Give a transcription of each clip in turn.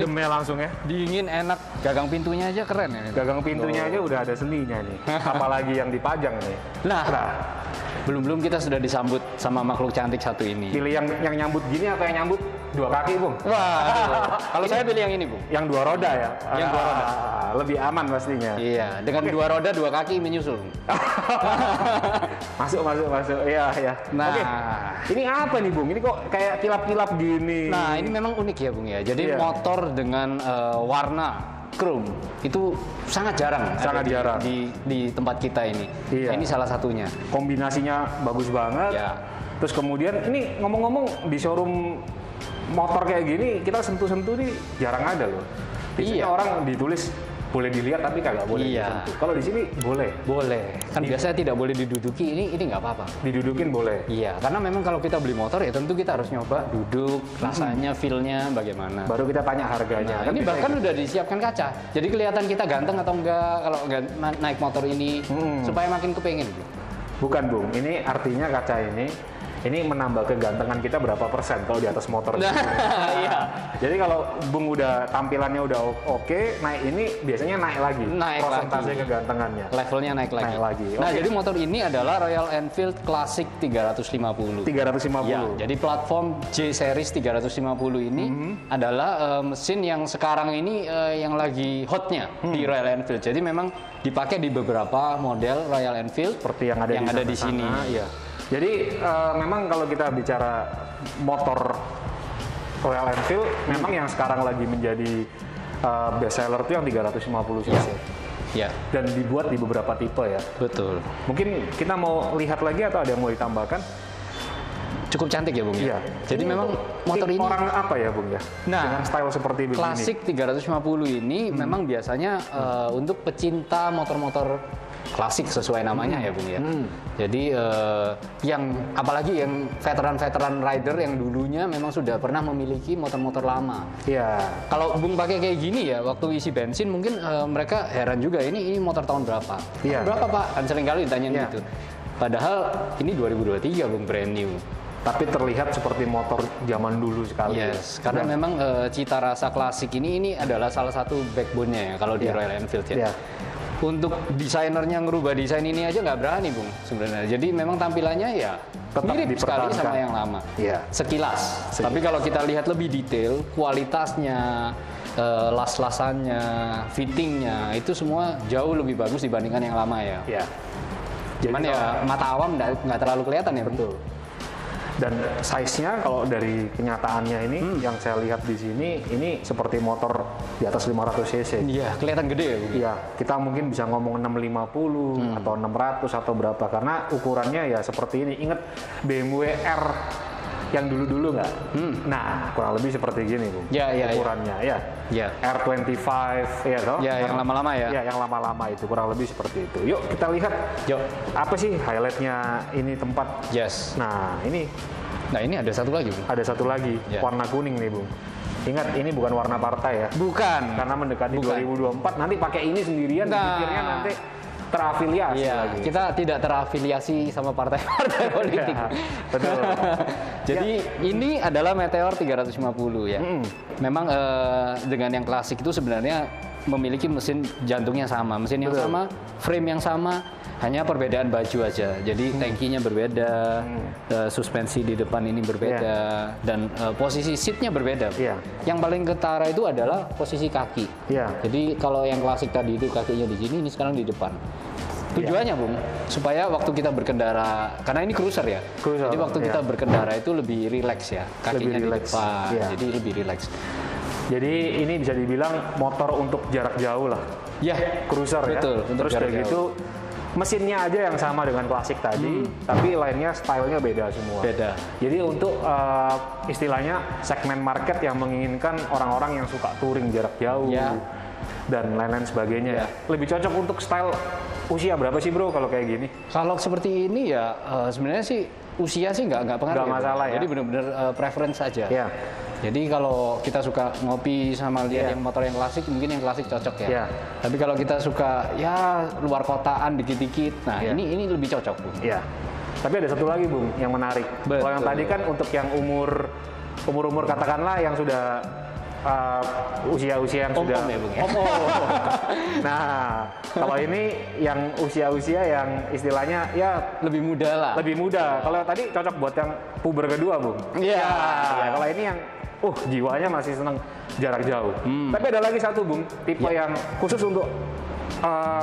ademnya langsung ya. Dingin, enak. Gagang pintunya aja keren ya. Gagang pintunya aja udah ada seninya nih. Apalagi yang dipajang nih. Nah, belum kita sudah disambut sama makhluk cantik satu ini. Pilih yang nyambut gini atau yang nyambut dua kaki, Bung? Wah, kalau saya pilih yang ini, Bung. Yang dua roda ya? Yang dua roda. Lebih aman pastinya. Iya, dengan dua roda, dua kaki menyusul. Masuk. Iya. Nah, Oke. Ini apa nih, Bung? Ini kok kayak kilap-kilap gini? Nah, ini memang unik ya, Bung ya. Jadi Iya. motor dengan warna chrome itu sangat jarang di tempat kita ini. Iya. Ini salah satunya. Kombinasinya bagus banget. Ya. Terus kemudian ini ngomong-ngomong di showroom motor kayak gini kita sentuh-sentuh nih jarang ada loh. Biasanya Iya. orang ditulis boleh dilihat tapi kagak boleh Iya. disentuh. Kalau di sini boleh. Boleh. Kan biasanya tidak boleh diduduki. Ini nggak apa-apa. Didudukin boleh. Iya, karena memang kalau kita beli motor ya tentu kita harus nyoba duduk, rasanya, feel-nya bagaimana. Baru kita tanya harganya. Nah, ini bahkan udah disiapkan kaca. Jadi kelihatan kita ganteng atau enggak kalau enggak naik motor ini supaya makin kepengen. Bukan, Bung. Ini artinya kaca ini menambah kegantengan kita berapa persen kalau di atas motor. Nah, iya. Jadi kalau Bung udah tampilannya udah oke, naik ini biasanya naik lagi. Naik persentase lagi. kegantengannya. Levelnya naik lagi. Nah, Oke. jadi motor ini adalah Royal Enfield Classic 350. 350. Ya, jadi platform J Series 350 ini adalah mesin yang sekarang ini yang lagi hotnya di Royal Enfield. Jadi memang dipakai di beberapa model Royal Enfield Seperti yang ada di sini. Iya. Jadi memang kalau kita bicara motor Royal Enfield, memang yang sekarang lagi menjadi best seller itu yang 350 cc. Ya, Dan dibuat di beberapa tipe ya. betul. Mungkin kita mau lihat lagi atau ada yang mau ditambahkan? Cukup cantik ya, Bung ya. Iya. Jadi memang motor ini orang apa ya, Bung ya? Nah, dengan style seperti begini. Klasik 350 ini memang biasanya untuk pecinta motor-motor klasik sesuai namanya ya, Bung ya. Jadi yang apalagi yang veteran-veteran rider yang dulunya memang sudah pernah memiliki motor-motor lama. Iya. Kalau Bung pakai kayak gini ya, waktu isi bensin mungkin mereka heran juga ini motor tahun berapa? Iya. Tahun berapa, Pak? Kan sering kali ditanyain Iya. gitu. Padahal ini 2023, Bung, brand new. Tapi terlihat seperti motor zaman dulu sekali. Yes, karena memang cita rasa klasik ini adalah salah satu backbone-nya ya kalau di Iya. Royal Enfield ya. Iya. Untuk desainernya ngerubah desain ini aja nggak berani, Bung, sebenarnya. Jadi memang tampilannya ya Tetap mirip sekali dipertahankan. sama yang lama. Iya. Sekilas. Tapi kalau kita lihat lebih detail, kualitasnya, las-lasannya, fittingnya, itu semua jauh lebih bagus dibandingkan yang lama ya. Iya. Cuman ya mata awam nggak terlalu kelihatan ya, Bung. Betul. Dan size-nya kalau dari kenyataannya ini yang saya lihat di sini ini seperti motor di atas 500 cc. Iya, kelihatan gede ya, Bung. Iya, kita mungkin bisa ngomong 650 atau 600 atau berapa karena ukurannya ya seperti ini. Ingat BMW R yang dulu-dulu nggak? Nah, kurang lebih seperti gini, Bung. Ya, ukurannya ya. Ya. R25 ya toh? Ya, yang lama-lama ya. Ya, yang lama-lama itu kurang lebih seperti itu. Yuk kita lihat. Yuk. Apa sih highlightnya ini tempat? Yes. Nah, ini Nah, ini ada satu lagi, Bung. ada satu lagi Ya. warna kuning nih, Bung. Ingat ini bukan warna partai ya. Bukan. Karena mendekati Bukan. 2024 nanti pakai ini sendirian Nah. dipikirnya nanti terafiliasi Iya, lagi. kita tidak terafiliasi sama partai-partai politik. Ya, betul. Jadi ini adalah Meteor 350 ya. Memang dengan yang klasik itu sebenarnya memiliki mesin jantungnya sama, mesin yang Betul. sama, frame yang sama, hanya perbedaan baju aja. Jadi tangkinya berbeda, suspensi di depan ini berbeda, dan posisi seatnya berbeda. Iya. Yang paling ketara itu adalah posisi kaki. Iya. Jadi kalau yang klasik tadi itu kakinya di sini, ini sekarang di depan. Tujuannya, Bung, supaya waktu kita berkendara, karena ini cruiser ya. Cruiser, jadi waktu kita iya. berkendara itu lebih rileks ya, kakinya Lebih di rileks, depan, iya. jadi lebih rileks. Jadi ini bisa dibilang motor untuk jarak jauh lah. Ya, Cruiser betul, ya. untuk Terus jarak kayak jauh. gitu mesinnya aja yang sama dengan klasik tadi, tapi lainnya stylenya beda semua. Beda. Jadi untuk istilahnya segmen market yang menginginkan orang-orang yang suka touring jarak jauh Ya. dan lain-lain sebagainya. Ya. Lebih cocok untuk style usia berapa sih, Bro, kalau kayak gini? Kalau seperti ini ya sebenarnya sih usia sih nggak pengaruh. Nggak masalah ya. Jadi benar-benar preference saja. Ya. Jadi kalau kita suka ngopi sama lihat Iya. yang motor yang klasik, mungkin yang klasik cocok ya. Iya. Tapi kalau kita suka ya luar kotaan dikit-dikit, nah Iya. ini lebih cocok, Bung. Iya. Tapi ada satu lagi, Bung, yang menarik. Betul. Kalau yang tadi kan untuk yang umur katakanlah yang sudah usia-usia yang sudah ya, Bung, ya? Nah, kalau ini yang usia-usia yang istilahnya ya lebih muda lah. lebih muda. Kalau tadi cocok buat yang puber kedua, Bung. Iya. Ya, kalau ini yang jiwanya masih seneng jarak jauh. Tapi ada lagi satu, Bung, tipe yang khusus untuk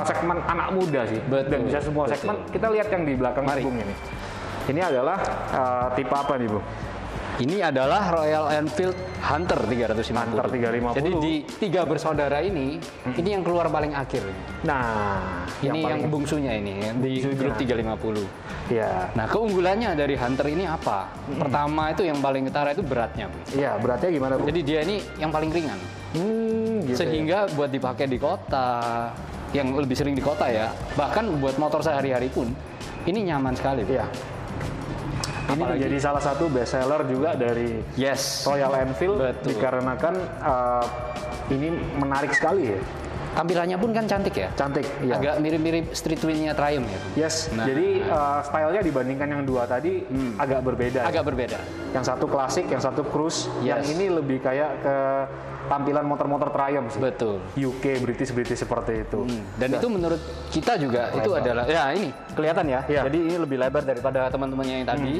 segmen anak muda sih. Betul, Dan bisa semua segmen. Kita lihat yang di belakang Bung ini. Ini adalah tipe apa nih, Bung? Ini adalah Royal Enfield Hunter 350. Hunter 350. Jadi di 3 bersaudara ini yang keluar paling akhir. Nah, Ini yang bungsunya ini di grup 350. Ya. Nah, keunggulannya dari Hunter ini apa? Pertama itu yang paling utara itu beratnya, Bung. Iya, beratnya gimana, Bung? Jadi dia ini yang paling ringan. Gitu Sehingga buat dipakai di kota, yang lebih sering di kota ya, bahkan buat motor sehari-hari pun ini nyaman sekali. Iya. Ini menjadi salah satu best seller juga dari Royal Enfield. Betul. Dikarenakan ini menarik sekali ya. Tampilannya pun kan cantik ya. Cantik, iya. Agak mirip-mirip street wheel-nya Triumph ya. Yes. Nah. Jadi stylenya dibandingkan yang dua tadi agak berbeda. Agak berbeda. Yang satu klasik, yang satu cruise. Yang ini lebih kayak ke tampilan motor-motor Triumph sih. Betul. UK, British seperti itu. Dan itu menurut kita juga itu adalah ini kelihatan ya. Iya. Jadi ini lebih lebar daripada teman-temannya yang tadi.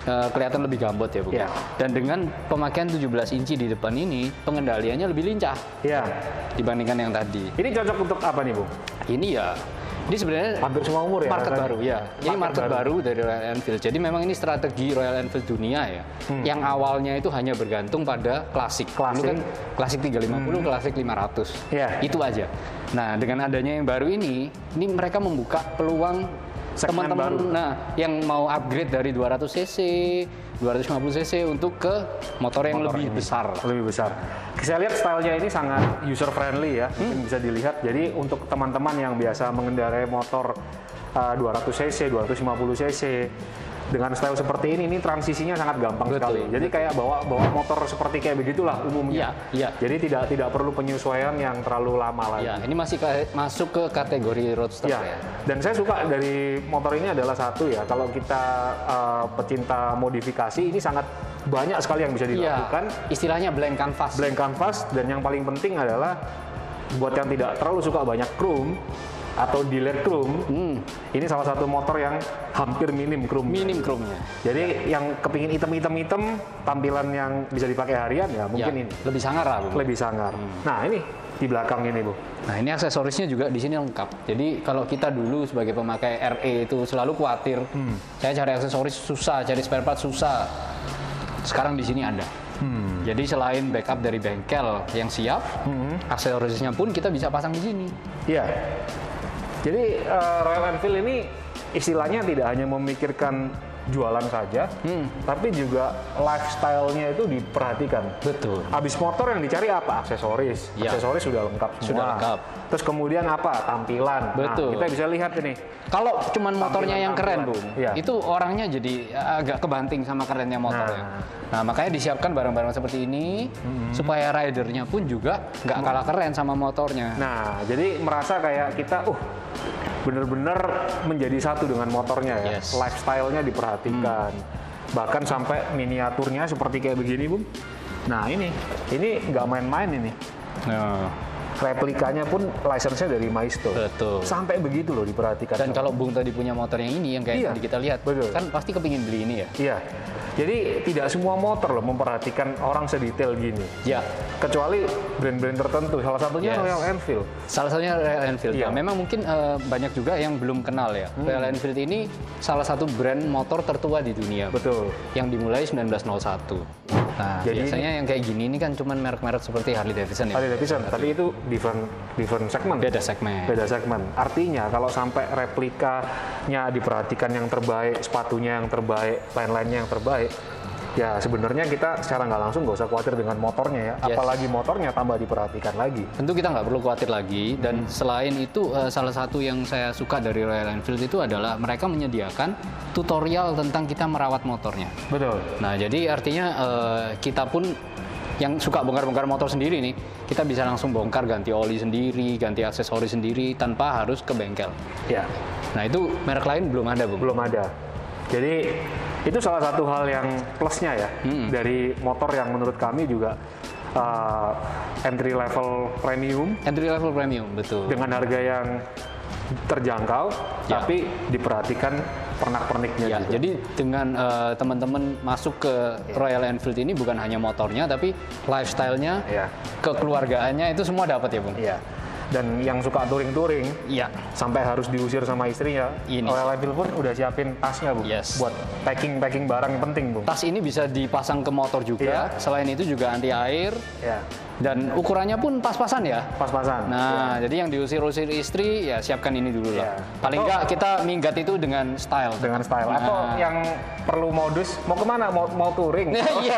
Kelihatan lebih gambot ya, Bu. Iya. Dan dengan pemakaian 17 inci di depan ini, pengendaliannya lebih lincah Iya. dibandingkan yang tadi. Ini cocok untuk apa nih, Bung? Ini sebenarnya Hampir semua umur ya. market rasanya? baru ya. Ini market baru dari Royal Enfield. Jadi memang ini strategi Royal Enfield dunia ya. Yang awalnya itu hanya bergantung pada klasik. Dulu kan klasik 350, klasik 500. Iya. Itu aja. Nah, dengan adanya yang baru ini mereka membuka peluang Segmen teman-teman baru. yang mau upgrade dari 200 cc, 250 cc untuk ke motor yang lebih besar. Lebih besar. Saya lihat stylenya ini sangat user friendly ya, mungkin bisa dilihat. Jadi untuk teman-teman yang biasa mengendarai motor 200 cc, 250 cc dengan style seperti ini transisinya sangat gampang sekali. Jadi kayak bawa motor seperti kayak begitulah umumnya. Iya. Jadi tidak perlu penyesuaian yang terlalu lama lagi. Ya, ini masih masuk ke kategori roadster ya. Dan saya suka dari motor ini adalah satu ya, kalau kita pecinta modifikasi ini sangat banyak sekali yang bisa dilakukan. Istilahnya blank canvas. Blank canvas, dan yang paling penting adalah buat yang tidak terlalu suka banyak chrome atau delete chrome, ini salah satu motor yang hampir minim chrome. Minim chrome-nya. Jadi yang kepingin hitam, tampilan yang bisa dipakai harian ya mungkin ini. Lebih sangar lah, Bu. Lebih sangar. Nah ini di belakang ini, Bu. Nah ini aksesorisnya juga di sini lengkap. Jadi kalau kita dulu sebagai pemakai RE itu selalu khawatir, saya cari aksesoris susah, cari spare part susah. Sekarang di sini ada. Jadi selain backup dari bengkel yang siap, aksesorisnya pun kita bisa pasang di sini. Iya. Jadi Royal Enfield ini istilahnya tidak hanya memikirkan jualan saja, tapi juga lifestyle-nya itu diperhatikan. Betul. Habis motor yang dicari apa? Aksesoris. Ya. Aksesoris sudah lengkap semua. Sudah lengkap. Terus kemudian apa? Tampilan. Betul. Nah, kita bisa lihat ini. Kalau cuman motornya yang keren, Bung, Iya. itu orangnya jadi agak kebanting sama kerennya motornya. Nah, makanya disiapkan barang-barang seperti ini supaya ridernya pun juga nggak kalah keren sama motornya. Nah, jadi merasa kayak kita, bener-bener menjadi satu dengan motornya ya. Yes. Lifestyle-nya diperhatikan. Bahkan sampai miniaturnya seperti kayak begini, Bung. Nah, ini nggak main-main ini. Nah, Replikanya pun license-nya dari Maisto. betul. Sampai begitu loh diperhatikan. Dan kalau Bung tadi punya motor yang ini, yang kayak tadi kita lihat, betul. kan pasti kepingin beli ini ya. Iya. Jadi tidak semua motor loh memperhatikan orang sedetail gini. Ya. Kecuali brand-brand tertentu. Salah satunya Royal Enfield. Salah satunya Royal Enfield. Iya. Ya, memang mungkin banyak juga yang belum kenal ya. Royal Enfield ini salah satu brand motor tertua di dunia. Betul. Yang dimulai 1901. Nah, Jadi biasanya yang kayak gini ini kan cuman merek-merek seperti Harley Davidson ya. Harley Davidson, tapi itu different segmen. Beda segmen. Beda segmen. Artinya kalau sampai replikanya diperhatikan yang terbaik, sepatunya yang terbaik, lain-lainnya yang terbaik, ya sebenarnya kita secara nggak langsung nggak usah khawatir dengan motornya ya. Yes. Apalagi motornya tambah diperhatikan lagi. Tentu kita nggak perlu khawatir lagi. Dan selain itu, salah satu yang saya suka dari Royal Enfield itu adalah mereka menyediakan tutorial tentang kita merawat motornya. Betul. Nah, jadi artinya kita pun yang suka bongkar-bongkar motor sendiri nih, kita bisa langsung bongkar, ganti oli sendiri, ganti aksesoris sendiri tanpa harus ke bengkel. Ya. Nah, itu merek lain belum ada, Bung. Belum ada. Jadi itu salah satu hal yang plusnya ya dari motor yang menurut kami juga entry level premium betul. dengan harga yang terjangkau, Ya. tapi diperhatikan pernak-perniknya Ya, juga. jadi dengan teman-teman masuk ke Royal Enfield ini bukan hanya motornya, tapi lifestyle-nya, Ya. kekeluargaannya itu semua dapat ya, Bung? Iya. Dan yang suka touring-touring Iya. sampai harus diusir sama istrinya, Ini. Royal Enfield pun udah siapin tasnya, Bu. Yes. Buat packing barang yang penting, Bu. Tas ini bisa dipasang ke motor juga. Iya. Selain itu juga anti air Ya. dan ukurannya pun pas-pasan ya. Pas-pasan. Nah, jadi yang diusir-usir istri ya siapkan ini dulu lah. Iya. Paling Atau- nggak kita minggat itu dengan style. Dengan style. Nah. Atau yang perlu modus, mau kemana? Mau touring. Iya.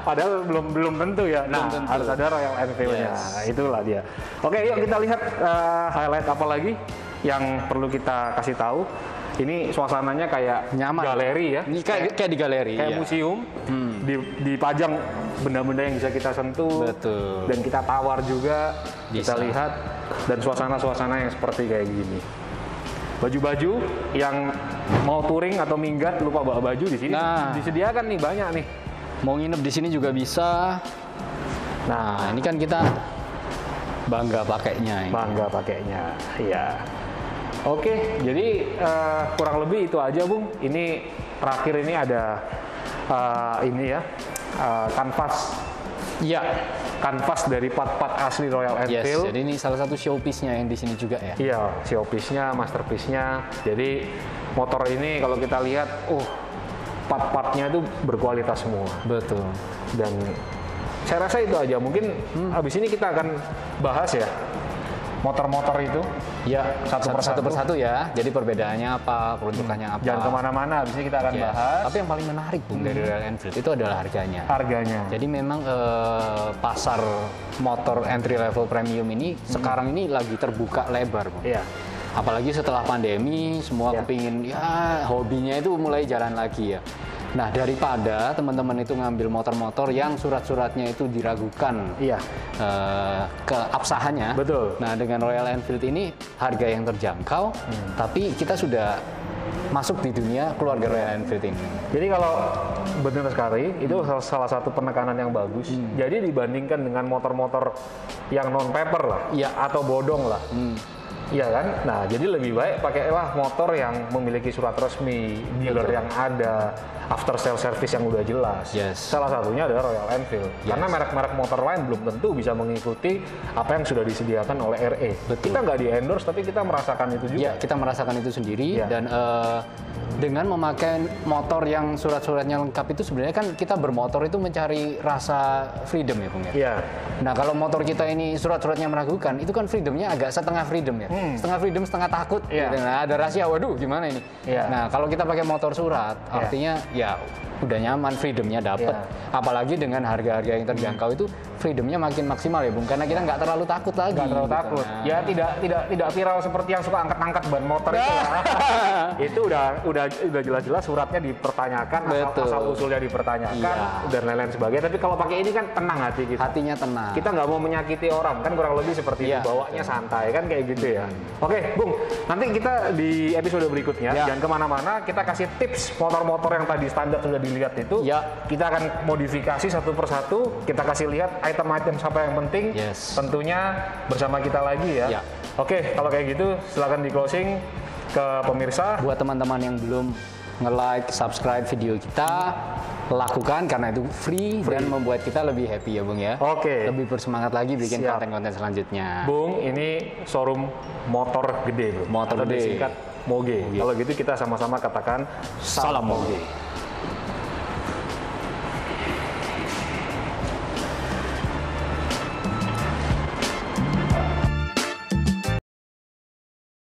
Padahal belum tentu ya. Nah, tentu. harus ada Royal Enfield-nya. Yes. Nah, itulah dia. Oke, yuk kita lihat highlight apa lagi yang perlu kita kasih tahu. Ini suasananya kayak Nyaman. galeri ya. Ini kayak di galeri. Kayak ya. museum. Dipajang benda-benda yang bisa kita sentuh. Betul. Dan kita tawar juga. Kita Bisa. lihat. Dan suasana-suasana yang seperti kayak gini. Baju-baju yang mau touring atau minggat lupa bawa baju di sini Nah. disediakan nih, banyak nih. Mau nginep di sini juga bisa. Nah, ini kan kita bangga pakainya. Ini. Bangga pakainya. Iya. Oke, jadi kurang lebih itu aja, Bung. Ini terakhir ini ada ini ya, kanvas Iya. kanvas dari part-part asli Royal Yes. Enfield. Jadi ini salah satu showpiece-nya yang di sini juga ya. Iya, showpiece-nya, masterpiece-nya. Jadi motor ini kalau kita lihat, part-partnya itu berkualitas semua. Betul. Dan saya rasa itu aja. Mungkin habis ini kita akan bahas ya motor-motor itu. Ya, Satu satu persatu. persatu ya. Jadi perbedaannya apa, peruntukannya apa. Jangan kemana-mana, habis ini kita akan Yes. bahas Tapi yang paling menarik Bung dari Royal Enfield itu adalah harganya. harganya. Jadi memang pasar motor entry level premium ini sekarang ini lagi terbuka lebar, Bung. Iya. Apalagi setelah pandemi, semua Ya. kepingin ya hobinya itu mulai jalan lagi ya. Nah, daripada teman-teman itu ngambil motor-motor yang surat-suratnya itu diragukan Iya. keabsahannya. Betul. Nah, dengan Royal Enfield ini harga yang terjangkau, tapi kita sudah masuk di dunia keluarga Royal Enfield ini. Jadi kalau benar sekali, itu salah satu penekanan yang bagus. Jadi dibandingkan dengan motor-motor yang non paper lah, Iya. atau bodong lah. Iya kan? Nah, jadi lebih baik pakailah motor yang memiliki surat resmi, dealer yang ada, after sale service yang udah jelas. Yes. Salah satunya adalah Royal Enfield. Yes. Karena merek-merek motor lain belum tentu bisa mengikuti apa yang sudah disediakan oleh RE. Betul. Kita nggak di-endorse, tapi kita merasakan itu juga. Ya, kita merasakan itu sendiri Iya. dan dengan memakai motor yang surat-suratnya lengkap itu sebenarnya kan kita bermotor itu mencari rasa freedom ya, Bung ya. Iya. Nah, kalau motor kita ini surat-suratnya meragukan, itu kan freedomnya agak setengah freedom ya. Setengah freedom, setengah takut. Iya. Gitu. Nah, ada rahasia, waduh gimana ini? Iya. Nah, kalau kita pakai motor surat, Iya. artinya ya udah nyaman, freedomnya dapet. Iya. Apalagi dengan harga-harga yang terjangkau itu freedomnya makin maksimal ya, Bung. Karena kita nggak terlalu takut lagi. Nggak terlalu gitu. takut. Nah. Ya tidak viral seperti yang suka angkat-angkat ban motor itu lah. Itu udah jelas-jelas suratnya dipertanyakan, Betul. asal usulnya dipertanyakan Iya. dan lain-lain sebagainya. Tapi kalau pakai ini kan tenang hati kita. Hatinya tenang. Kita nggak mau menyakiti orang, kan kurang lebih seperti Iya, itu. Bawanya santai kan kayak gitu ya. Oke, Bung. Nanti kita di episode berikutnya Ya. jangan kemana-mana. Kita kasih tips motor-motor yang tadi standar sudah dilihat itu. Ya. Kita akan modifikasi satu persatu. Kita kasih lihat item-item apa yang penting. Yes. Tentunya bersama kita lagi ya. Ya. Oke, kalau kayak gitu silakan di closing ke pemirsa. Buat teman-teman yang belum nge-like, subscribe video kita, lakukan karena itu free dan membuat kita lebih happy ya, Bung ya. Oke. Lebih bersemangat lagi bikin Siap. konten-konten selanjutnya. Bung, ini showroom motor gede, Bro. Motor Atau gede. disingkat Moge. Kalau gitu kita sama-sama katakan Salam Moge.